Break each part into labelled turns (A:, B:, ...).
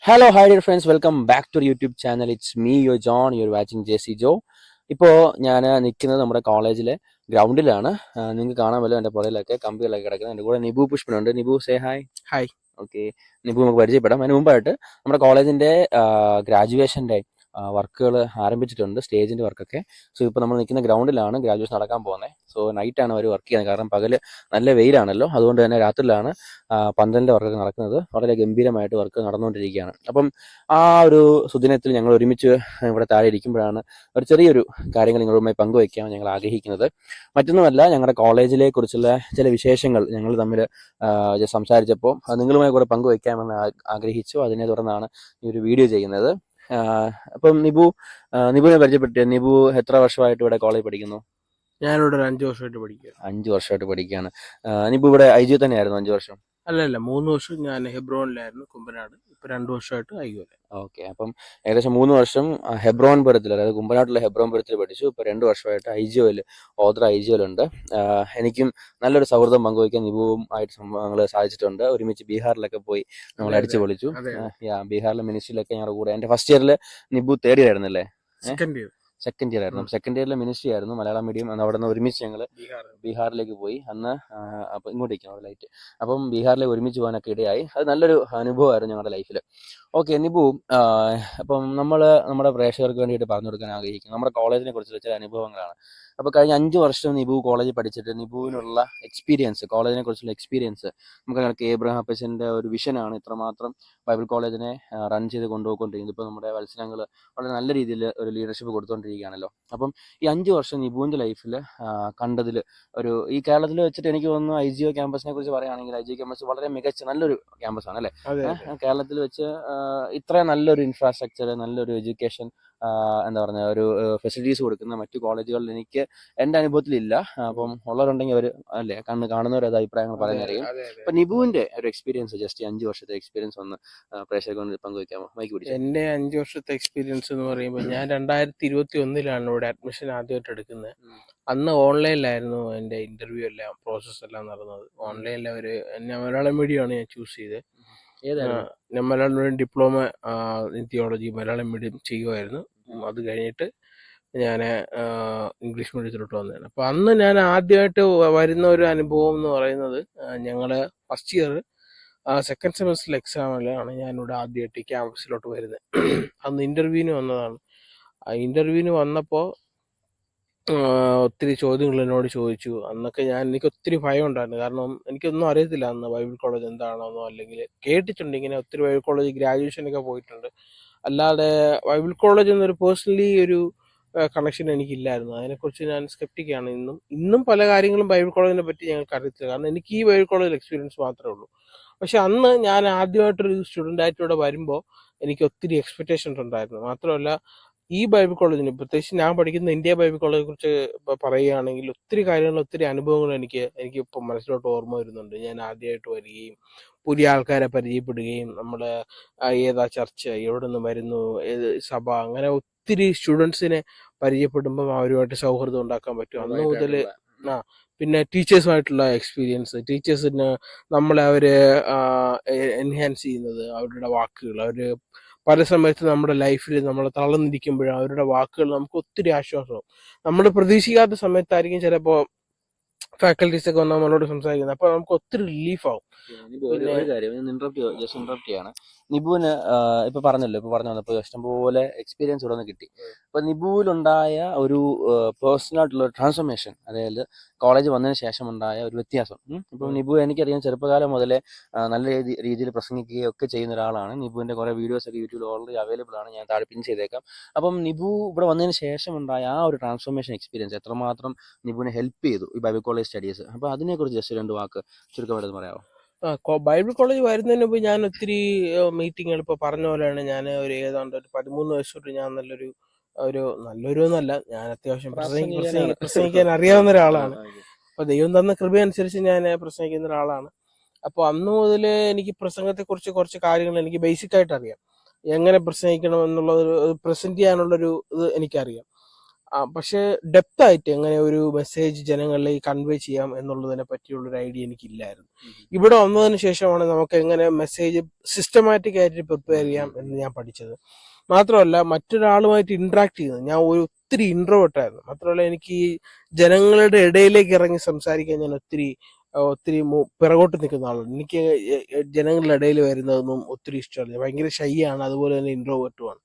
A: Hello, hi dear friends. Welcome back to the YouTube channel. It's me, your John. You're watching JC Joe. ഇപ്പോൾ ഞാൻ നിൽക്കുന്നത് നമ്മുടെ കോളേജിലെ ഗ്രൗണ്ടിലാണ്. നിങ്ങൾക്ക് കാണാൻ പറ്റും എൻ്റെ പുറകിലൊക്കെ കമ്പികളൊക്കെ കിടക്കുന്നത്. എൻ്റെ കൂടെ നിബു പുഷ്പനുണ്ട്. Nibu say hi.
B: Hi.
A: Okay, Nibu നമുക്ക് പരിചയപ്പെടാം. അതിന് മുമ്പായിട്ട് നമ്മുടെ കോളേജിൻ്റെ ഗ്രാജുവേഷൻ്റെ വർക്കുകൾ ആരംഭിച്ചിട്ടുണ്ട്, സ്റ്റേജിൻ്റെ വർക്കൊക്കെ. സോ ഇപ്പോൾ നമ്മൾ നിൽക്കുന്ന ഗ്രൗണ്ടിലാണ് ഗ്രാജുവേഷൻ നടക്കാൻ പോകുന്നത്. സോ നൈറ്റാണ് അവർ വർക്ക് ചെയ്യുന്നത്, കാരണം പകല് നല്ല വെയിലാണല്ലോ. അതുകൊണ്ട് തന്നെ രാത്രിയിലാണ് പന്തലിൻ്റെ വർക്കൊക്കെ നടക്കുന്നത്. വളരെ ഗംഭീരമായിട്ട് വർക്ക് നടന്നുകൊണ്ടിരിക്കുകയാണ്. അപ്പം ആ ഒരു സുദിനത്തിൽ ഞങ്ങൾ ഒരുമിച്ച് ഇവിടെ താഴെ ഇരിക്കുമ്പോഴാണ് ഒരു ചെറിയൊരു കാര്യങ്ങൾ നിങ്ങളുമായി പങ്കുവയ്ക്കാൻ ഞങ്ങൾ ആഗ്രഹിക്കുന്നത്. മറ്റൊന്നുമല്ല, ഞങ്ങളുടെ കോളേജിലെ കുറിച്ചുള്ള ചില വിശേഷങ്ങൾ ഞങ്ങൾ തമ്മിൽ സംസാരിച്ചപ്പോൾ നിങ്ങളുമായി കൂടെ പങ്കുവയ്ക്കാമെന്ന് ആഗ്രഹിച്ചു. അതിനെ തുടർന്നാണ് ഈ ഒരു വീഡിയോ ചെയ്യുന്നത്. അപ്പം നിബുവിനെ പരിചയപ്പെടുത്തിയ. നിബു എത്ര വർഷമായിട്ട് ഇവിടെ കോളേജ് പഠിക്കുന്നു?
B: ഞാനിവിടെ ഒരു 5 വർഷമായിട്ട് പഠിക്കുക.
A: 5 വർഷമായിട്ട് പഠിക്കുകയാണ്. നിബു ഇവിടെ ഐ ജി തന്നെയായിരുന്നു 5 വർഷം?
B: അല്ലല്ല, 3 വർഷം ഞാൻ ഹെബ്രോനിലായിരുന്നു, കുമ്പനാട്. ഇപ്പൊ 2 വർഷമായിട്ട് ഐഗോല.
A: ഓക്കെ, അപ്പം ഏകദേശം 3 വർഷം ഹെബ്രോൻപുരത്തിൽ, അതായത് കുമ്പനാട്ടിലെ ഹെബ്രോൻപുരത്തിൽ പഠിച്ചു. ഇപ്പൊ 2 വർഷമായിട്ട് ഐജിഒയിൽ, ഓദ്ര ഐജിഒയിലുണ്ട്. എനിക്കും നല്ലൊരു സൗഹൃദം പങ്കുവയ്ക്കാൻ നിബുവും ആയിട്ട് ഞങ്ങൾ സാധിച്ചിട്ടുണ്ട്. ഒരുമിച്ച് ബീഹാറിലൊക്കെ പോയി നമ്മൾ അടിച്ചു പൊളിച്ചു. ബീഹാറിലെ മിനിസ്ട്രിയിലൊക്കെ ഞങ്ങളുടെ കൂടെ. എൻ്റെ ഫസ്റ്റ് ഇയറിൽ നിബു തേർഡ് ഇയർ ആയിരുന്നല്ലേ? സെക്കൻഡ് ഇയർ ആയിരുന്നു. സെക്കൻഡ് ഇയറിലെ മിനിസ്ട്രി ആയിരുന്നു, മലയാളം മീഡിയം. അവിടെ നിന്ന് ഒരുമിച്ച് ഞങ്ങൾ ബീഹാറിലേക്ക് പോയി. അന്ന് അപ്പം ഇങ്ങോട്ടേക്കാണ് ലൈറ്റ്. അപ്പം ബീഹാറിലേക്ക് ഒരുമിച്ച് പോകാനൊക്കെ ഇടയായി. അത് നല്ലൊരു അനുഭവമായിരുന്നു ഞങ്ങളുടെ ലൈഫിൽ. ഓക്കെ നിബു, അപ്പം നമ്മൾ നമ്മുടെ പ്രേക്ഷകർക്ക് വേണ്ടിയിട്ട് പറഞ്ഞു കൊടുക്കാൻ ആഗ്രഹിക്കുന്നു നമ്മുടെ കോളേജിനെ കുറിച്ചുള്ള ചില അനുഭവങ്ങളാണ്. അപ്പോൾ കഴിഞ്ഞ 5 വർഷം നിബു കോളേജിൽ പഠിച്ചിട്ട് നിബുവിനുള്ള എക്സ്പീരിയൻസ്, കോളേജിനെ കുറിച്ചുള്ള എക്സ്പീരിയൻസ് നമുക്ക് എബ്രഹാം അപ്പച്ചൻ്റെ ഒരു വിഷനാണ് ഇത്രമാത്രം ബൈബിൾ കോളേജിനെ റൺ ചെയ്ത് കൊണ്ടുപോയിക്കൊണ്ടിരിക്കുന്നത്. ഇപ്പോൾ നമ്മുടെ വത്സരങ്ങൾ വളരെ നല്ല രീതിയിൽ ഒരു ലീഡർഷിപ്പ് കൊടുത്തുകൊണ്ടിരിക്കുകയാണല്ലോ. അപ്പം ഈ 5 വർഷം നിബുവിൻ്റെ ലൈഫിൽ കണ്ടതിൽ ഈ കേരളത്തിൽ വെച്ചിട്ട് എനിക്ക് തോന്നുന്നു ഐജിഒ ക്യാമ്പസിനെ കുറിച്ച് പറയുകയാണെങ്കിൽ ഐജിഒ ക്യാമ്പസ് വളരെ മികച്ച നല്ലൊരു ക്യാമ്പസാണ് അല്ലേ? കേരളത്തിൽ വെച്ച് ഇത്രയും നല്ലൊരു ഇൻഫ്രാസ്ട്രക്ചർ, നല്ലൊരു എഡ്യൂക്കേഷൻ, എന്താ പറയുക, ഒരു ഫെസിലിറ്റീസ് കൊടുക്കുന്ന മറ്റു കോളേജുകളിൽ എനിക്ക് എൻ്റെ അനുഭവത്തിലില്ല. അപ്പം ഉള്ളവരുണ്ടെങ്കിൽ അവർ അല്ലേ കാണുന്നവരത് അഭിപ്രായങ്ങൾ പറയുന്നതായിരിക്കും. അപ്പൊ നിബുവിന്റെ ഒരു എക്സ്പീരിയൻസ്, ജസ്റ്റ് 5 വർഷത്തെ എക്സ്പീരിയൻസ് ഒന്ന് പ്രേക്ഷകർക്ക് പങ്കുവയ്ക്കാമോ? മൈക്ക് പിടിച്ചു.
B: എന്റെ 5 വർഷത്തെ എക്സ്പീരിയൻസ് എന്ന് പറയുമ്പോൾ, ഞാൻ 2021 ഇവിടെ അഡ്മിഷൻ ആദ്യമായിട്ട് എടുക്കുന്നത്. അന്ന് ഓൺലൈനിലായിരുന്നു എൻ്റെ ഇന്റർവ്യൂ എല്ലാം, പ്രോസസ് എല്ലാം നടന്നത് ഓൺലൈനിൽ. ഞാൻ മലയാളം മീഡിയമാണ് ഞാൻ ചൂസ് ചെയ്തത്. ഞാൻ Malayalam medium diploma in theology Malayalam medium ചെയ്യുമായിരുന്നു. അത് കഴിഞ്ഞിട്ട് ഞാൻ ഇംഗ്ലീഷ് മീഡിയത്തിലോട്ട് വന്നതാണ്. അപ്പോൾ അന്ന് ഞാൻ ആദ്യമായിട്ട് വരുന്ന ഒരു അനുഭവം എന്ന് പറയുന്നത്, ഞങ്ങൾ ഫസ്റ്റ് ഇയർ സെക്കൻഡ് സെമസ്റ്ററിൽ എക്സാമിലാണ് ഞാനിവിടെ ആദ്യമായിട്ട് ഈ ക്യാമ്പസിലോട്ട് വരുന്നത്. അന്ന് ഇൻ്റർവ്യൂവിന് വന്നതാണ്. ആ ഇൻ്റർവ്യൂവിന് വന്നപ്പോൾ ഒത്തിരി ചോദ്യങ്ങൾ എന്നോട് ചോദിച്ചു. അന്നൊക്കെ എനിക്ക് ഒത്തിരി ഭയം ഉണ്ടായിരുന്നു, കാരണം എനിക്കൊന്നും അറിയത്തില്ല അന്ന് ബൈബിൾ കോളേജ് എന്താണെന്നോ, അല്ലെങ്കിൽ കേട്ടിട്ടുണ്ട് ഇങ്ങനെ ഒത്തിരി ബൈബിൾ കോളേജ് ഗ്രാജുവേഷനൊക്കെ പോയിട്ടുണ്ട്. അല്ലാതെ ബൈബിൾ കോളേജ് എന്നൊരു പേഴ്സണലി ഒരു കണക്ഷൻ എനിക്കില്ലായിരുന്നു. അതിനെക്കുറിച്ച് ഞാൻ സ്കെപ്റ്റിക്കാണ്. ഇന്നും പല കാര്യങ്ങളും ബൈബിൾ കോളേജിനെ പറ്റി ഞങ്ങൾക്ക് അറിയത്തില്ല, കാരണം എനിക്ക് ഈ ബൈബിൾ കോളേജിൽ എക്സ്പീരിയൻസ് മാത്രമേ ഉള്ളൂ. പക്ഷെ അന്ന് ഞാൻ ആദ്യമായിട്ടൊരു സ്റ്റുഡൻ്റ് ആയിട്ട് ഇവിടെ വരുമ്പോൾ എനിക്ക് ഒത്തിരി എക്സ്പെക്റ്റേഷൻസ് ഉണ്ടായിരുന്നു. മാത്രമല്ല, ഈ ബൈബിൾ കോളേജിന്, പ്രത്യേകിച്ച് ഞാൻ പഠിക്കുന്ന ഇന്ത്യ ബൈബിൾ കോളേജിനെ കുറിച്ച് പറയുകയാണെങ്കിൽ ഒത്തിരി കാര്യങ്ങൾ, ഒത്തിരി അനുഭവങ്ങൾ എനിക്ക് ഇപ്പം മനസ്സിലോട്ട് ഓർമ്മ വരുന്നുണ്ട്. ഞാൻ ആദ്യമായിട്ട് വരികയും പുതിയ ആൾക്കാരെ പരിചയപ്പെടുകയും, നമ്മുടെ ഏതാ ചർച്ച്, എവിടെ നിന്ന് വരുന്നു, ഏത് സഭ, അങ്ങനെ ഒത്തിരി സ്റ്റുഡൻസിനെ പരിചയപ്പെടുമ്പം അവരുമായിട്ട് സൗഹൃദം ഉണ്ടാക്കാൻ പറ്റും. അന്ന് മുതൽ പിന്നെ ടീച്ചേഴ്സുമായിട്ടുള്ള എക്സ്പീരിയൻസ്, ടീച്ചേഴ്സിന് നമ്മളെ അവർ എൻഹാൻസ് ചെയ്യുന്നത്, അവരുടെ വാക്കുകൾ, അവർ പല സമയത്ത് നമ്മുടെ ലൈഫിൽ നമ്മൾ തളർന്നിരിക്കുമ്പോഴും അവരുടെ വാക്കുകൾ നമുക്ക് ഒത്തിരി ആശ്വാസവും. നമ്മൾ പ്രതീക്ഷിക്കാത്ത സമയത്തായിരിക്കും ചിലപ്പോൾ ഫാക്കൽറ്റീസ് ഒക്കെ വന്ന് നമ്മളോട് സംസാരിക്കുന്നത്. അപ്പോൾ നമുക്ക് ഒത്തിരി റിലീഫ് ആവും.
A: ഒരു കാര്യം ഇന്ററപ്റ്റ് ചെയ്യാണ്. നിബുവിന് ഇപ്പൊ പറഞ്ഞല്ലോ, ഇപ്പൊ പറഞ്ഞു വന്നപ്പോൾ ഇഷ്ടംപോലെ എക്സ്പീരിയൻസ് ഇവിടെ നിന്ന് കിട്ടി. അപ്പൊ നിബുവിലുണ്ടായ ഒരു പേഴ്സണൽ ആയിട്ടുള്ള ട്രാൻസ്ഫോർമേഷൻ, അതായത് കോളേജ് വന്നതിന് ശേഷം ഉണ്ടായ ഒരു വ്യത്യാസം. ഇപ്പം നിബു എനിക്കറിയാം ചെറുപ്പകാലം മുതലേ നല്ല രീതിയിൽ പ്രസംഗിക്കുകയും ഒക്കെ ചെയ്യുന്ന ഒരാളാണ്. നിബുവിന്റെ കുറെ വീഡിയോസ് ഒക്കെ യൂട്യൂബിൽ ഓൾറെഡി അവൈലബിൾ ആണ്, ഞാൻ താഴെ പിൻ ചെയ്തേക്കാം. അപ്പം നിബു ഇവിടെ വന്നതിന് ശേഷം ഉണ്ടായ ആ ഒരു ട്രാൻസ്ഫോർമേഷൻ എക്സ്പീരിയൻസ് എത്രമാത്രം നിബുവിനെ ഹെൽപ്പ് ചെയ്തു ഈ ബൈബിൾ കോളേജ് സ്റ്റഡീസ്? അപ്പൊ അതിനെക്കുറിച്ച് ജസ്റ്റ് 2 വാക്ക് ചുരുക്കമായിട്ട് പറയാമോ?
B: ബൈബിൾ കോളേജ് വരുന്നതിന് മുമ്പ് ഞാൻ ഒത്തിരി മീറ്റിങ്ങുകൾ, ഇപ്പോൾ പറഞ്ഞ പോലെയാണ്, ഞാൻ ഒരു ഏതാണ്ട് ഒരു 13 വയസ്സ് തൊട്ട് ഞാൻ നല്ലൊരു എന്നല്ല, ഞാൻ അത്യാവശ്യം പ്രസംഗിക്കാൻ അറിയാവുന്ന ഒരാളാണ്. അപ്പൊ ദൈവം തന്ന കൃപ അനുസരിച്ച് ഞാൻ പ്രസംഗിക്കുന്ന ഒരാളാണ്. അപ്പോൾ അന്ന് മുതൽ എനിക്ക് പ്രസംഗത്തെക്കുറിച്ച് കുറച്ച് കാര്യങ്ങൾ എനിക്ക് ബേസിക് ആയിട്ട് അറിയാം. എങ്ങനെ പ്രസംഗിക്കണം എന്നുള്ളത്, പ്രസന്റ് ചെയ്യാനുള്ളൊരു ഇത് എനിക്കറിയാം. പക്ഷെ ഡെപ്ത് ആയിട്ട് എങ്ങനെ ഒരു മെസ്സേജ് ജനങ്ങളിലേക്ക് കൺവേ ചെയ്യാം എന്നുള്ളതിനെ പറ്റിയുള്ള ഒരു ഐഡിയ എനിക്കില്ലായിരുന്നു. ഇവിടെ വന്നതിന് ശേഷമാണ് നമുക്ക് എങ്ങനെ മെസ്സേജ് സിസ്റ്റമാറ്റിക് ആയിട്ട് പ്രിപ്പയർ ചെയ്യാം എന്ന് ഞാൻ പഠിച്ചത്. മാത്രമല്ല മറ്റൊരാളുമായിട്ട് ഇന്ററാക്ട് ചെയ്യുന്നത്, ഞാൻ ഒത്തിരി ഇൻട്രോവേർട്ട് ആയിരുന്നു. മാത്രമല്ല എനിക്ക് ഈ ജനങ്ങളുടെ ഇടയിലേക്ക് ഇറങ്ങി സംസാരിക്കാൻ ഞാൻ ഒത്തിരി ഒത്തിരി പിറകോട്ട് നിൽക്കുന്ന ആളാണ്. എനിക്ക് ജനങ്ങളുടെ ഇടയിൽ വരുന്നതൊന്നും ഒത്തിരി ഇഷ്ടമല്ല. ഭയങ്കര ഷൈ ആണ്, അതുപോലെ തന്നെ ഇൻട്രോവേർട്ടും ആണ്.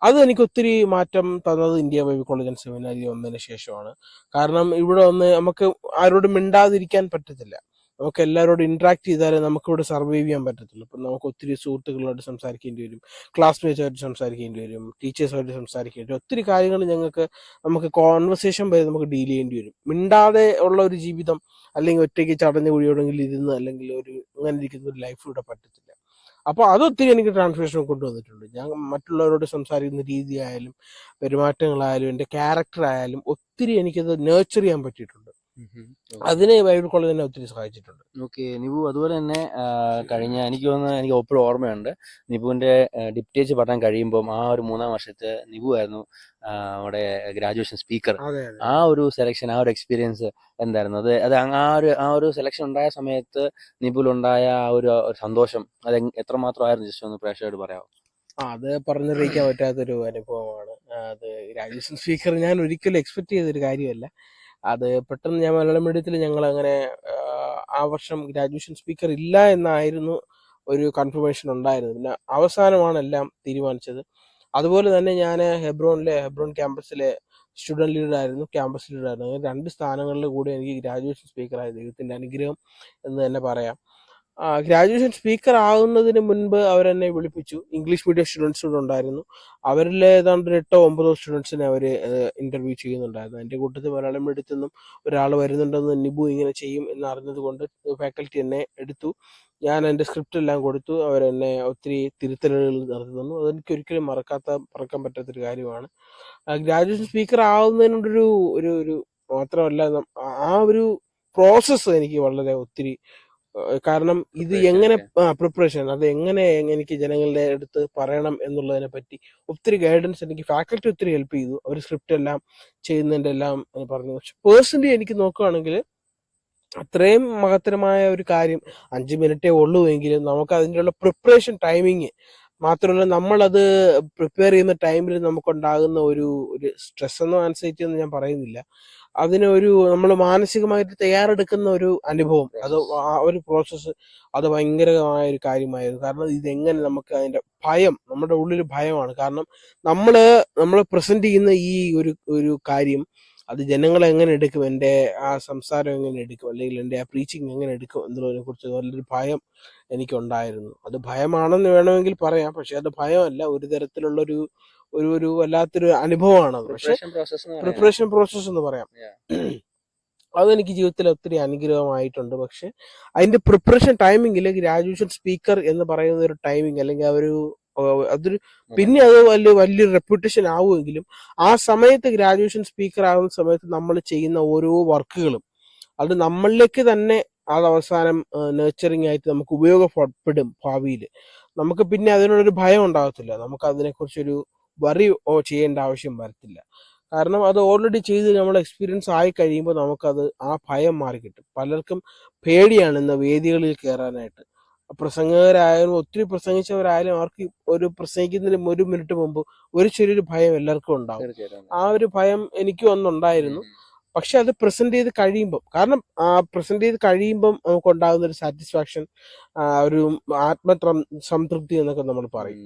B: അത് എനിക്ക് ഒത്തിരി മാറ്റം തന്നത് ഇന്ത്യ ബൈബിൾ കോളേജ് ആൻഡ് സെമിനാരി വന്നതിന് ശേഷമാണ്. കാരണം ഇവിടെ വന്ന് നമുക്ക് ആരോടും മിണ്ടാതിരിക്കാൻ പറ്റത്തില്ല. നമുക്ക് എല്ലാവരോടും ഇന്ററാക്ട് ചെയ്താലേ നമുക്കിവിടെ സർവൈവ് ചെയ്യാൻ പറ്റത്തുള്ളൂ. ഇപ്പം നമുക്ക് ഒത്തിരി സുഹൃത്തുക്കളോട് സംസാരിക്കേണ്ടി വരും, ക്ലാസ്മേറ്റ്സുമായിട്ട് സംസാരിക്കേണ്ടി വരും, ടീച്ചേഴ്സുമായിട്ട് സംസാരിക്കേണ്ടി വരും. ഒത്തിരി കാര്യങ്ങൾ നമുക്ക് കോൺവെർസേഷൻ വരെ നമുക്ക് ഡീൽ ചെയ്യേണ്ടി വരും. മിണ്ടാതെ ഉള്ള ഒരു ജീവിതം, അല്ലെങ്കിൽ ഒറ്റയ്ക്ക് ചടഞ്ഞ് കുഴിയോടെങ്കിലും ഇരുന്ന്, അല്ലെങ്കിൽ അങ്ങനെ ഇരിക്കുന്ന ഒരു ലൈഫ് ഇവിടെ പറ്റത്തില്ല. അപ്പോൾ അതൊത്തിരി എനിക്ക് ട്രാൻസ്ഫോർമേഷൻ കൊണ്ടുവന്നിട്ടുണ്ട്. ഞാൻ മറ്റുള്ളവരോട് സംസാരിക്കുന്ന രീതിയായാലും പെരുമാറ്റങ്ങളായാലും എൻ്റെ ക്യാരക്ടർ ആയാലും ഒത്തിരി എനിക്കത് നേർച്ചർ ചെയ്യാൻ പറ്റിയിട്ടുണ്ട്. അതിനെ ബൈബിൾ കോളേജ് തന്നെ ഒത്തിരി സഹായിച്ചിട്ടുണ്ട്.
A: ഓക്കെ നിബു, അതുപോലെ തന്നെ കഴിഞ്ഞ എനിക്ക് തോന്നുന്നത് എനിക്ക് എപ്പോഴും ഓർമ്മയുണ്ട്, നിബുവിന്റെ ഡിപ്റ്റേജ് പഠനം കഴിയുമ്പോൾ ആ ഒരു 3-ാം വർഷത്തെ നിബു ആയിരുന്നു നമ്മുടെ ഗ്രാജുവേഷൻ സ്പീക്കർ. ആ ഒരു സെലക്ഷൻ, ആ ഒരു എക്സ്പീരിയൻസ് എന്തായിരുന്നു? അത് ആ ഒരു സെലക്ഷൻ ഉണ്ടായ സമയത്ത് നിബുലുണ്ടായ ആ ഒരു സന്തോഷം അത് എത്രമാത്രമായിരുന്നു? ജസ്റ്റ് ഒന്ന് പ്രേക്ഷകരോട് പറയാമോ?
B: അത് പറഞ്ഞറിയിക്കാൻ പറ്റാത്തൊരു അനുഭവമാണ്. അത് ഗ്രാജുവേഷൻ സ്പീക്കർ ഞാൻ ഒരിക്കലും എക്സ്പെക്ട് ചെയ്തൊരു കാര്യമല്ല. അത് പെട്ടെന്ന് ഞാൻ മലയാളം മീഡിയത്തിൽ ഞങ്ങൾ അങ്ങനെ ആ വർഷം ഗ്രാജുവേഷൻ സ്പീക്കർ ഇല്ല എന്നായിരുന്നു ഒരു കൺഫർമേഷൻ ഉണ്ടായിരുന്നത്. പിന്നെ അവസാനമാണ് എല്ലാം തീരുമാനിച്ചത്. അതുപോലെ തന്നെ ഞാൻ ഹെബ്രോൺ ക്യാമ്പസിലെ സ്റ്റുഡൻറ് ലീഡർ ആയിരുന്നു, ക്യാമ്പസ് ലീഡർ ആയിരുന്നു. അങ്ങനെ 2 സ്ഥാനങ്ങളിൽ കൂടി എനിക്ക് ഗ്രാജുവേഷൻ സ്പീക്കർ ആയത് ദൈവത്തിൻ്റെ അനുഗ്രഹം എന്ന് തന്നെ പറയാം. ഗ്രാജുവേഷൻ സ്പീക്കർ ആകുന്നതിന് മുൻപ് അവരെന്നെ വിളിപ്പിച്ചു. ഇംഗ്ലീഷ് മീഡിയം സ്റ്റുഡൻസ് കൂടെ ഉണ്ടായിരുന്നു. അവരിൽ ഏതാണ്ട് 8-9 സ്റ്റുഡൻസിനെ അവർ ഇന്റർവ്യൂ ചെയ്യുന്നുണ്ടായിരുന്നു. എൻ്റെ കൂട്ടത്തിൽ മലയാളം മീഡിയത്തിൽ നിന്നും ഒരാൾ വരുന്നുണ്ടെന്ന്, നിബു ഇങ്ങനെ ചെയ്യും എന്ന് അറിഞ്ഞത് കൊണ്ട് ഫാക്കൽറ്റി എന്നെ എടുത്തു. ഞാൻ എൻ്റെ സ്ക്രിപ്റ്റ് എല്ലാം കൊടുത്തു. അവരെന്നെ ഒത്തിരി തിരുത്തലുകൾ നടത്തി തന്നു. അതെനിക്ക് ഒരിക്കലും മറക്കാൻ പറ്റാത്തൊരു കാര്യമാണ്. ഗ്രാജുവേഷൻ സ്പീക്കർ ആവുന്നതിനോടൊരു ഒരു ഒരു മാത്രമല്ല, ആ ഒരു പ്രോസസ്സ് എനിക്ക് വളരെ ഒത്തിരി, കാരണം ഇത് എങ്ങനെ പ്രിപ്പറേഷൻ, അത് എങ്ങനെ എനിക്ക് ജനങ്ങളുടെ അടുത്ത് പറയണം എന്നുള്ളതിനെ പറ്റി ഒത്തിരി ഗൈഡൻസ് എനിക്ക് ഫാക്കൽറ്റി ഒത്തിരി ഹെൽപ്പ് ചെയ്തു. അവർ സ്ക്രിപ്റ്റ് എല്ലാം ചെയ്യുന്നതിൻ്റെ എല്ലാം പറഞ്ഞു. പക്ഷെ പേഴ്സണലി എനിക്ക് നോക്കുകയാണെങ്കിൽ അത്രയും മഹത്തരമായ ഒരു കാര്യം 5 മിനിറ്റേ ഉള്ളൂ എങ്കിലും നമുക്ക് അതിൻ്റെയുള്ള പ്രിപ്പറേഷൻ ടൈമിങ്, മാത്രമല്ല നമ്മളത് പ്രിപ്പയർ ചെയ്യുന്ന ടൈമിൽ നമുക്കുണ്ടാകുന്ന ഒരു സ്ട്രെസ് എന്നോ ആൻസൈറ്റി എന്ന് ഞാൻ പറയുന്നില്ല, നമ്മൾ മാനസികമായിട്ട് തയ്യാറെടുക്കുന്ന ഒരു അനുഭവം, അത് ആ ഒരു പ്രോസസ്സ്, അത് ഭയങ്കരമായ ഒരു കാര്യമായിരുന്നു. കാരണം ഇതെങ്ങനെ നമുക്ക് അതിന്റെ ഭയം, നമ്മുടെ ഉള്ളിൽ ഭയമാണ്. കാരണം നമ്മൾ പ്രസന്റ് ചെയ്യുന്ന ഈ ഒരു കാര്യം അത് ജനങ്ങൾ എങ്ങനെ എടുക്കും, എൻ്റെ ആ സംസാരം എങ്ങനെ എടുക്കും, അല്ലെങ്കിൽ എൻ്റെ ആ പ്രീച്ചിങ് എങ്ങനെ എടുക്കും എന്നുള്ളതിനെ കുറിച്ച് നല്ലൊരു ഭയം എനിക്കുണ്ടായിരുന്നു. അത് ഭയമാണെന്ന് വേണമെങ്കിൽ പറയാം, പക്ഷെ അത് ഭയമല്ല, ഒരു തരത്തിലുള്ള ഒരു വല്ലാത്തൊരു അനുഭവമാണത്. പക്ഷെ പ്രിപ്പറേഷൻ പ്രോസസ് എന്ന് പറയാം. അതെനിക്ക് ജീവിതത്തിൽ ഒത്തിരി അനുഗ്രഹമായിട്ടുണ്ട്. പക്ഷെ അതിന്റെ പ്രിപ്പറേഷൻ ടൈമിങ്ങിൽ ഗ്രാജുവേഷൻ സ്പീക്കർ എന്ന് പറയുന്ന ഒരു ടൈമിങ്, അല്ലെങ്കിൽ അതൊരു പിന്നെ അത് വലിയൊരു റെപ്യൂട്ടേഷൻ ആവുമെങ്കിലും ആ സമയത്ത് ഗ്രാജുവേഷൻ സ്പീക്കർ ആകുന്ന സമയത്ത് നമ്മൾ ചെയ്യുന്ന ഓരോ വർക്കുകളും അത് നമ്മളിലേക്ക് തന്നെ അത് അവസാനം നേർച്ചറിങ് ആയിട്ട് നമുക്ക് ഉപയോഗപ്പെടും ഭാവിയിൽ. നമുക്ക് പിന്നെ അതിനോടൊരു ഭയം ഉണ്ടാകത്തില്ല, നമുക്ക് അതിനെക്കുറിച്ചൊരു വറി ചെയ്യേണ്ട ആവശ്യം വരത്തില്ല. കാരണം അത് ഓൾറെഡി ചെയ്ത് നമ്മൾ എക്സ്പീരിയൻസ് ആയി കഴിയുമ്പോൾ നമുക്കത് ആ ഭയം മാറി കിട്ടും. പലർക്കും പേടിയാണ് ഇന്ന് വേദികളിൽ കയറാനായിട്ട്. പ്രസംഗകരായാലും ഒത്തിരി പ്രസംഗിച്ചവരായാലും അവർക്ക് ഒരു പ്രസംഗിക്കുന്നതിന് 1 മിനിറ്റ് മുമ്പ് ഒരു ചെറിയൊരു ഭയം എല്ലാവർക്കും ഉണ്ടാവും. ആ ഒരു ഭയം എനിക്കും അന്നുണ്ടായിരുന്നു. പക്ഷെ അത് പ്രസന്റ് ചെയ്ത് കഴിയുമ്പം, കാരണം പ്രസന്റ് ചെയ്ത് കഴിയുമ്പം നമുക്ക് ഉണ്ടാകുന്ന ഒരു സാറ്റിസ്ഫാക്ഷൻ, ഒരു സംതൃപ്തി എന്നൊക്കെ നമ്മൾ പറയും,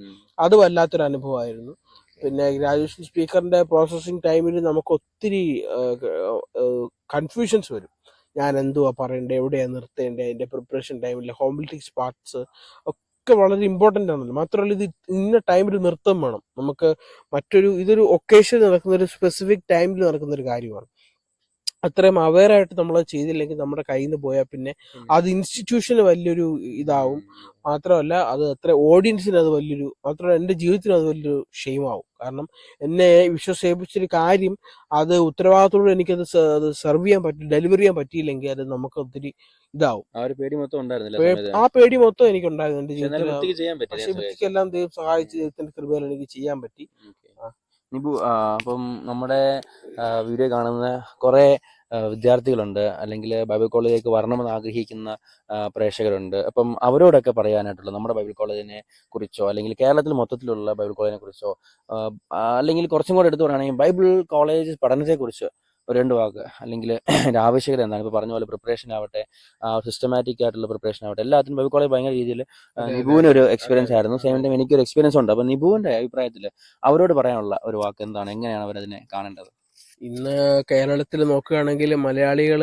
B: അത് വല്ലാത്തൊരു അനുഭവമായിരുന്നു. പിന്നെ ഗ്രാജുവേഷൻ സ്പീക്കറിന്റെ പ്രോസസ്സിങ് ടൈമിൽ നമുക്ക് ഒത്തിരി കൺഫ്യൂഷൻസ് വരും. ഞാൻ എന്തുവാ പറയണ്ടേ, എവിടെയാണ് നിർത്തേണ്ടത്, അതിന്റെ പ്രിപ്പറേഷൻ ടൈമിൽ ഹോംബിലിറ്റിക്സ് പാർട്സ് ഒക്കെ വളരെ ഇമ്പോർട്ടൻ്റ് ആണല്ലോ. മാത്രമല്ല ഇത് ഇന്ന ടൈമിൽ നിർത്തം വേണം. നമുക്ക് ഇതൊരു ഒക്കേഷൻ നടക്കുന്ന ഒരു സ്പെസിഫിക് ടൈമിൽ നടക്കുന്ന ഒരു കാര്യമാണ്. അത്രയും അവെയർ ആയിട്ട് നമ്മൾ ചെയ്തില്ലെങ്കിൽ നമ്മുടെ കയ്യിൽ നിന്ന് പോയാൽ പിന്നെ അത് ഇൻസ്റ്റിറ്റ്യൂഷന് വലിയൊരു ഇതാവും. മാത്രമല്ല അത് ഓഡിയൻസിന് അത് മാത്രമല്ല എൻ്റെ ജീവിതത്തിന് അത് വലിയൊരു ഷെയിമാവും. കാരണം എന്നെ വിശ്വസിപ്പിച്ചൊരു കാര്യം അത് ഉത്തരവാദിത്തോടെ എനിക്കത് സെർവ് ചെയ്യാൻ ഡെലിവർ ചെയ്യാൻ പറ്റിയില്ലെങ്കിൽ അത് നമുക്ക് ഒത്തിരി ഇതാവും.
A: ആ പേടി
B: മൊത്തം എനിക്കുണ്ടായിരുന്നു എൻ്റെ ജീവിതത്തിൽ. പക്ഷെ വൃത്തിക്കെല്ലാം ദൈവം സഹായിച്ച്, ദൈവത്തിന്റെ കൃപയിൽ എനിക്ക് ചെയ്യാൻ പറ്റി.
A: നിബു, അപ്പം നമ്മുടെ വീഡിയോ കാണുന്ന കുറേ വിദ്യാർത്ഥികളുണ്ട്, അല്ലെങ്കിൽ ബൈബിൾ കോളേജിലേക്ക് വരണമെന്ന് ആഗ്രഹിക്കുന്ന പ്രേക്ഷകരുണ്ട്. അപ്പം അവരോടൊക്കെ പറയാനായിട്ടുള്ള നമ്മുടെ ബൈബിൾ കോളേജിനെ കുറിച്ചോ, അല്ലെങ്കിൽ കേരളത്തിൽ മൊത്തത്തിലുള്ള ബൈബിൾ കോളേജിനെ കുറിച്ചോ, അല്ലെങ്കിൽ കുറച്ചും കൂടെ എടുത്തു പറയുകയാണെങ്കിൽ ബൈബിൾ കോളേജ് പഠനത്തെക്കുറിച്ച് ഒരു രണ്ട് വാക്ക്, അല്ലെങ്കിൽ അതിൻ്റെ ആവശ്യകത എന്താണ്? ഇപ്പോൾ പറഞ്ഞ പോലെ പ്രിപ്പറേഷൻ ആവട്ടെ, സിസ്റ്റമാറ്റിക് ആയിട്ടുള്ള പ്രിപ്പറേഷൻ ആവട്ടെ, എല്ലാത്തിനും ബൈബിൾ കോളേജ് ഭയങ്കര രീതിയിൽ
B: അതെ അതെ
A: നിബുവിന്
B: അതെ
A: ഒരു
B: അതെ
A: എക്സ്പീരിയൻസ്
B: അതെ
A: ആയിരുന്നു.
B: അതെ
A: സെയിം ടൈം എനിക്കൊരു എക്സ്പീരിയൻസ് ഉണ്ട്. അപ്പം നിബുവിൻ്റെ അഭിപ്രായത്തിൽ അവരോട് പറയാനുള്ള ഒരു വാക്ക് എന്താണ്? എങ്ങനെയാണ് അവരതിനെ കാണേണ്ടത്?
B: ഇന്ന് കേരളത്തിൽ നോക്കുകയാണെങ്കിൽ മലയാളികൾ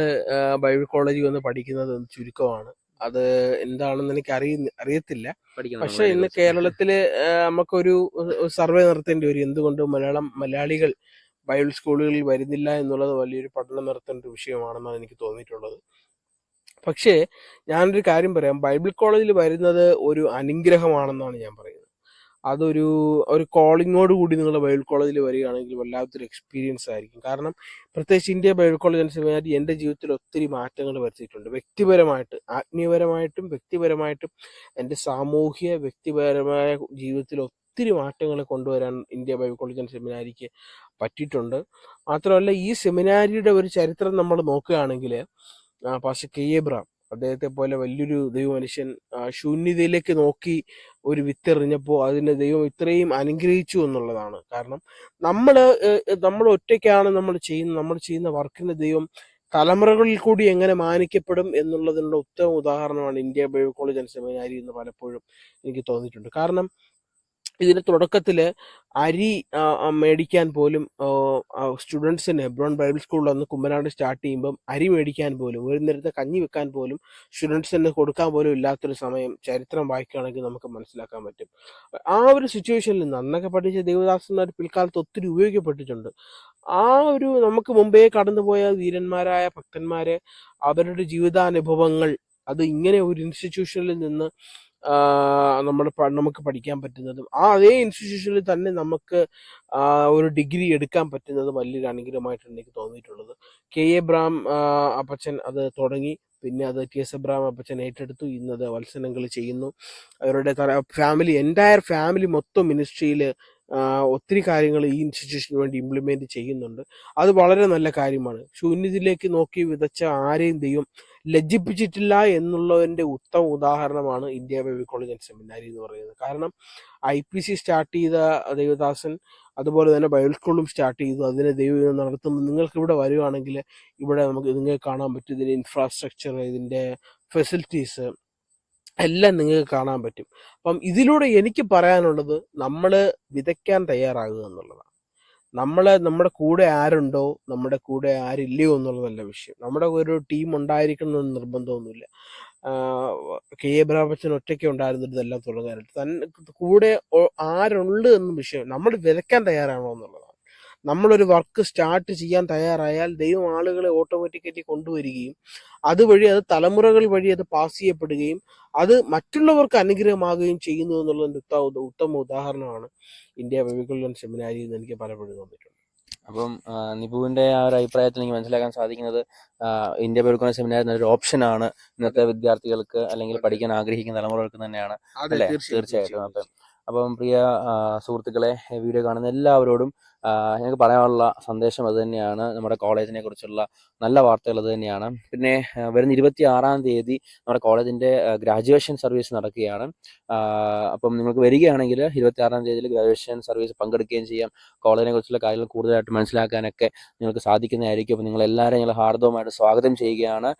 B: ബൈബിൾ കോളേജിൽ വന്ന് പഠിക്കുന്നത് ചുരുക്കമാണ്. അത് എന്താണെന്ന് എനിക്ക് അറിയത്തില്ല.
A: പഠിക്കുന്നത്
B: പക്ഷെ
A: മലയാളിയെ
B: ഇന്ന്
A: കുറിച്ച്.
B: കേരളത്തിൽ നമുക്കൊരു സർവേ നടത്തേണ്ടി വരും. എന്തുകൊണ്ട് മലയാളികൾ ബൈബിൾ സ്കൂളുകളിൽ വരുന്നില്ല എന്നുള്ളത് വലിയൊരു പഠനം നടത്തേണ്ട ഒരു വിഷയമാണെന്നാണ് എനിക്ക് തോന്നിയിട്ടുള്ളത്. പക്ഷേ ഞാനൊരു കാര്യം പറയാം, ബൈബിൾ കോളേജിൽ വരുന്നത് ഒരു അനുഗ്രഹമാണെന്നാണ് ഞാൻ പറയുന്നത്. അതൊരു ഒരു കോളിങ്ങോട് കൂടി നിങ്ങൾ ബൈബിൾ കോളേജിൽ വരികയാണെങ്കിൽ വല്ലാത്തൊരു എക്സ്പീരിയൻസ് ആയിരിക്കും. കാരണം പ്രത്യേകിച്ച് ഇന്ത്യ ബൈബിൾ കോളേജ് അനുസരിച്ച് എൻ്റെ ജീവിതത്തിൽ ഒത്തിരി മാറ്റങ്ങൾ വരുത്തിയിട്ടുണ്ട്. വ്യക്തിപരമായിട്ട്, ആത്മീയപരമായിട്ടും വ്യക്തിപരമായിട്ടും എൻ്റെ വ്യക്തിപരമായ ജീവിതത്തിൽ ഒത്തിരി മാറ്റങ്ങൾ കൊണ്ടുവരാൻ ഇന്ത്യ ബൈബിൾ കോളേജ് സെമിനാരിക്ക് പറ്റിയിട്ടുണ്ട്. മാത്രമല്ല, ഈ സെമിനാരിയുടെ ഒരു ചരിത്രം നമ്മൾ നോക്കുകയാണെങ്കിൽ പാസ്റ്റർ കെ എബ്രഹാം, അദ്ദേഹത്തെ പോലെ വലിയൊരു ദൈവമനുഷ്യൻ ശൂന്യതയിലേക്ക് നോക്കി ഒരു വിത്തെറിഞ്ഞപ്പോൾ അതിനെ ദൈവം ഇത്രയും അനുഗ്രഹിച്ചു എന്നുള്ളതാണ്. കാരണം നമ്മൾ നമ്മൾ ഒറ്റയ്ക്കാണ് നമ്മൾ ചെയ്യുന്ന വർക്കിന് ദൈവം തലമുറകളിൽ കൂടി എങ്ങനെ മാനിക്കപ്പെടും എന്നുള്ളതിനുള്ള ഉത്തമ ഉദാഹരണമാണ് ഇന്ത്യ ബൈബിൾ കോളേജ് ആൻഡ് സെമിനാരി എന്ന് പലപ്പോഴും എനിക്ക് തോന്നിയിട്ടുണ്ട്. കാരണം ഇതിന്റെ തുടക്കത്തില് അരി മേടിക്കാൻ പോലും സ്റ്റുഡൻസിന് ഹെബ്രോൺ ബൈബിൾ സ്കൂളിൽ വന്ന് കുമ്പനാട് സ്റ്റാർട്ട് ചെയ്യുമ്പം അരി മേടിക്കാൻ പോലും, ഒരു നേരത്തെ കഞ്ഞി വെക്കാൻ പോലും സ്റ്റുഡൻസിന് കൊടുക്കാൻ പോലും ഇല്ലാത്തൊരു സമയം ചരിത്രം വായിക്കുകയാണെങ്കിൽ നമുക്ക് മനസ്സിലാക്കാൻ പറ്റും. ആ ഒരു സിറ്റുവേഷനിൽ നിന്ന് അന്നൊക്കെ പഠിച്ച ദേവദാസന്മാർ പിൽക്കാലത്ത് ഒത്തിരി ഉപയോഗിക്കപ്പെട്ടിട്ടുണ്ട്. ആ ഒരു നമുക്ക് മുമ്പേ കടന്നുപോയ വീരന്മാരായ ഭക്തന്മാര് അവരുടെ ജീവിതാനുഭവങ്ങൾ അത് ഇങ്ങനെ ഒരു ഇൻസ്റ്റിറ്റ്യൂഷനിൽ നിന്ന് നമുക്ക് പഠിക്കാൻ പറ്റുന്നതും അതേ ഇൻസ്റ്റിറ്റ്യൂഷനിൽ തന്നെ നമുക്ക് ഒരു ഡിഗ്രി എടുക്കാൻ പറ്റുന്നതും വലിയൊരു അനുഗ്രഹമായിട്ടാണ് എനിക്ക് തോന്നിയിട്ടുള്ളത്. കെ എബ്രഹാം അപ്പച്ചൻ അത് തുടങ്ങി, പിന്നെ അത് ടി എസ് എബ്രഹാം അപ്പച്ചൻ ഏറ്റെടുത്തു. ഇന്നത് വത്സനങ്ങൾ ചെയ്യുന്നു. അവരുടെ എൻറ്റയർ ഫാമിലി മൊത്തം മിനിസ്ട്രിയിൽ ഒത്തിരി കാര്യങ്ങൾ ഈ ഇൻസ്റ്റിറ്റ്യൂഷന് വേണ്ടി ഇംപ്ലിമെന്റ് ചെയ്യുന്നുണ്ട്. അത് വളരെ നല്ല കാര്യമാണ്. ശൂന്യതയിലേക്ക് നോക്കി വിതച്ച ആരെയും ദൈവം ലജ്ജിപ്പിച്ചിട്ടില്ല എന്നുള്ളതിൻ്റെ ഉത്തമ ഉദാഹരണമാണ് ഇന്ത്യ ബൈബിൾ കോളേജ് ആൻഡ് സെമിനാരി എന്ന് പറയുന്നത്. കാരണം IPC സ്റ്റാർട്ട് ചെയ്ത ദേവദാസൻ അതുപോലെ തന്നെ ബൈബിൾ സ്കൂളും സ്റ്റാർട്ട് ചെയ്തു. അതിനെ ദൈവം നടത്തുന്നു. നിങ്ങൾക്ക് ഇവിടെ വരുവാണെങ്കിൽ ഇവിടെ നിങ്ങൾക്ക് കാണാൻ പറ്റും ഇതിൻ്റെ ഇൻഫ്രാസ്ട്രക്ചർ, ഇതിൻ്റെ ഫെസിലിറ്റീസ് എല്ലാം നിങ്ങൾക്ക് കാണാൻ പറ്റും. അപ്പം ഇതിലൂടെ എനിക്ക് പറയാനുള്ളത്, നമ്മൾ വിതയ്ക്കാൻ തയ്യാറാകുക എന്നുള്ളതാണ്. നമ്മുടെ കൂടെ ആരുണ്ടോ, നമ്മുടെ കൂടെ ആരില്ലയോ എന്നുള്ളതല്ല വിഷയം. നമ്മുടെ ഒരു ടീം ഉണ്ടായിരിക്കണമെന്ന് നിർബന്ധമൊന്നുമില്ല. കെ എബ്രഹാം അപ്പച്ചൻ ഒറ്റയ്ക്ക് ഉണ്ടായിരുന്നിട്ട് ഇതെല്ലാം തുടങ്ങാനായിട്ട്. കൂടെ ആരുണ്ട് എന്ന വിഷയം, നമ്മൾ വിതയ്ക്കാൻ തയ്യാറാണോ എന്നുള്ളതാണ്. നമ്മളൊരു വർക്ക് സ്റ്റാർട്ട് ചെയ്യാൻ തയ്യാറായാൽ ദൈവം ആളുകളെ ഓട്ടോമാറ്റിക്കലി കൊണ്ടുവരികയും അതുവഴി അത് തലമുറകൾ വഴി അത് പാസ് ചെയ്യപ്പെടുകയും അത് മറ്റുള്ളവർക്ക് അനുഗ്രഹമാകുകയും ചെയ്യുന്നു എന്നുള്ളതിൻ്റെ ഉത്തമ ഉദാഹരണമാണ് ഇന്ത്യ ബൈബിൾ സെമിനാരി എന്ന് എനിക്ക് പലപ്പോഴും തോന്നിയിട്ടുണ്ട്.
A: അപ്പം നിപുവിൻ്റെ ആ ഒരു അഭിപ്രായത്തിൽ എനിക്ക് മനസ്സിലാക്കാൻ സാധിക്കുന്നത് ഇന്ത്യ ബൈബിൾ കോളേജ് സെമിനാരി നല്ലൊരു ഓപ്ഷനാണ് ഇന്നത്തെ വിദ്യാർത്ഥികൾക്ക്, അല്ലെങ്കിൽ പഠിക്കാൻ ആഗ്രഹിക്കുന്ന തലമുറകൾക്ക് തന്നെയാണ്, അല്ലേ? തീർച്ചയായിട്ടും. അപ്പം പ്രിയ സുഹൃത്തുക്കളെ, വീഡിയോ കാണുന്ന എല്ലാവരോടും ഞങ്ങൾക്ക് പറയാനുള്ള സന്ദേശം അത് തന്നെയാണ്. നമ്മുടെ കോളേജിനെ കുറിച്ചുള്ള നല്ല വാർത്തകൾ അത് തന്നെയാണ്. പിന്നെ വരുന്ന 26-ാം തീയതി നമ്മുടെ കോളേജിൻ്റെ ഗ്രാജുവേഷൻ സർവീസ് നടക്കുകയാണ്. അപ്പം നിങ്ങൾക്ക് വരികയാണെങ്കിൽ 26-ാം തീയതിയിൽ ഗ്രാജുവേഷൻ സർവീസ് പങ്കെടുക്കുകയും ചെയ്യാം. കോളേജിനെ കുറിച്ചുള്ള കാര്യങ്ങൾ കൂടുതലായിട്ട് മനസ്സിലാക്കാനൊക്കെ നിങ്ങൾക്ക് സാധിക്കുന്നതായിരിക്കും. അപ്പം നിങ്ങളെല്ലാവരും ഞങ്ങൾ ഹാർദവമായിട്ട് സ്വാഗതം ചെയ്യുകയാണ്.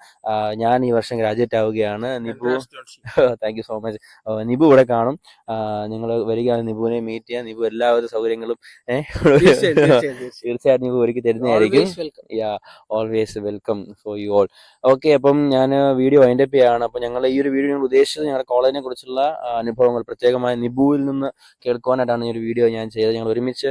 A: ഞാൻ ഈ വർഷം ഗ്രാജുവേറ്റ് ആവുകയാണ്. Nipu, thank you so much. Nipu ഇവിടെ കാണും. നിങ്ങൾ വരികയാണെങ്കിൽ നിപുവിനെ മീറ്റ് ചെയ്യാൻ, നിപു എല്ലാവിധ സൗകര്യങ്ങളും തീർച്ചയായിട്ടും നിപു ഒരുക്കി തരുന്നതായിരിക്കും. Always welcome for you all. Okay, അപ്പം ഞാൻ വീഡിയോ വൈൻഡപ്പ് ചെയ്യാണ്. അപ്പം ഞങ്ങൾ ഈ ഒരു വീഡിയോ ഞങ്ങൾ ഉദ്ദേശിച്ചത് ഞങ്ങളുടെ കോളേജിനെ കുറിച്ചുള്ള അനുഭവങ്ങൾ പ്രത്യേകമായി നിപുവിൽ നിന്ന് കേൾക്കുവാനായിട്ടാണ് ഈ ഒരു വീഡിയോ ഞാൻ ചെയ്തത്. ഞങ്ങൾ ഒരുമിച്ച്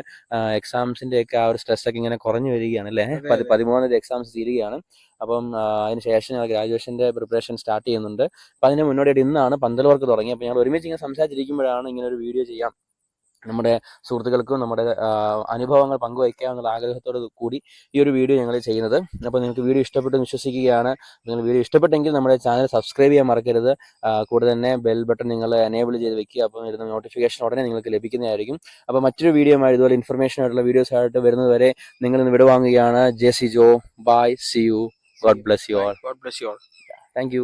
A: എക്സാംസിന്റെ ഒക്കെ ആ ഒരു സ്ട്രെസ്സൊക്കെ ഇങ്ങനെ കുറഞ്ഞു വരികയാണ്, അല്ലേ? 13 എക്സാംസ് തീരുകയാണ്. അപ്പം അതിനുശേഷം ഞങ്ങൾ ഗ്രാജുവേഷൻ്റെ പ്രിപ്പറേഷൻ സ്റ്റാർട്ട് ചെയ്യുന്നുണ്ട്. അപ്പം അതിന് മുന്നോടിയായിട്ട് ഇന്നാണ് പന്തൽ വർക്ക് തുടങ്ങി. അപ്പം ഞങ്ങൾ ഒരുമിച്ച് ഇങ്ങനെ സംസാരിച്ചിരിക്കുമ്പോഴാണ് ഇങ്ങനെ ഒരു വീഡിയോ ചെയ്യാം നമ്മുടെ സുഹൃത്തുക്കൾക്കും നമ്മുടെ അനുഭവങ്ങൾ പങ്കുവയ്ക്കാമെന്നുള്ള ആഗ്രഹത്തോട് കൂടി ഈ ഒരു വീഡിയോ ഞങ്ങൾ ചെയ്യുന്നത്. അപ്പോൾ നിങ്ങൾക്ക് വീഡിയോ ഇഷ്ടപ്പെട്ടു വിശ്വസിക്കുകയാണ്. നിങ്ങൾ വീഡിയോ ഇഷ്ടപ്പെട്ടെങ്കിൽ നമ്മുടെ ചാനൽ സബ്സ്ക്രൈബ് ചെയ്യാൻ മറക്കരുത്. കൂടെ തന്നെ ബെൽ ബട്ടൺ നിങ്ങൾ എനേബിൾ ചെയ്ത് വെക്കുക. അപ്പോൾ വരുന്ന നോട്ടിഫിക്കേഷൻ ഉടനെ നിങ്ങൾക്ക് ലഭിക്കുന്നതായിരിക്കും. അപ്പോൾ മറ്റൊരു വീഡിയോ ഇതുപോലെ ഇൻഫർമേഷൻ ആയിട്ടുള്ള വീഡിയോസ് ആയിട്ട് വരുന്നത് വരെ നിങ്ങൾ ഇന്ന് വിടുവാങ്ങുകയാണ്. J C Joe, bye, see you, God bless you all.
B: God bless you all.
A: Thank U.